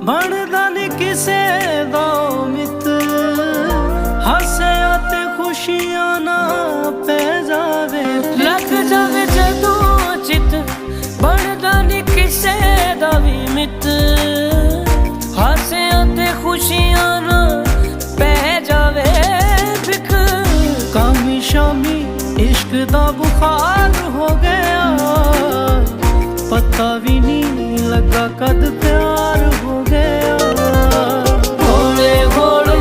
ਬਣਦਾ ਨੀ ਕਿਸੇ ਦਾ ਮਿੱਤ। ਹਾਸਿਆਂ ਤੇ ਖੁਸ਼ੀਆਂ ਨਾ ਪੈ ਜਾਵੇ, ਲੱਗ ਜਾਵੇ ਜਦੋਂ ਚਿੱਤ। ਬਣਦਾ ਨੀ ਕਿਸੇ ਦਾ ਵੀ ਮਿੱਤ। ਹਾਸਿਆਂ ਤੇ ਖੁਸ਼ੀਆਂ ਨਾ ਪੈ ਜਾਵੇ ਫਿਕ। ਕਾਮੀ ਸ਼ਾਮੀ इश्क दा बुखार हो गया, पता भी नहीं लगा कद प्यार हो गया। हौले हौले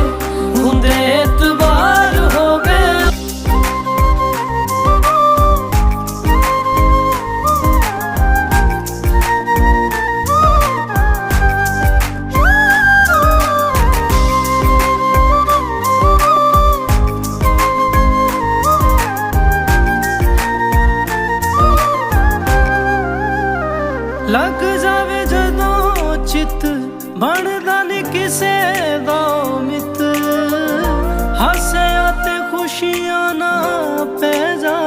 हुंदे एतबार हो गया। लग जावे जदों चित, बनदा नी किसे दा मित। हासियां ते खुशियां ना पै जा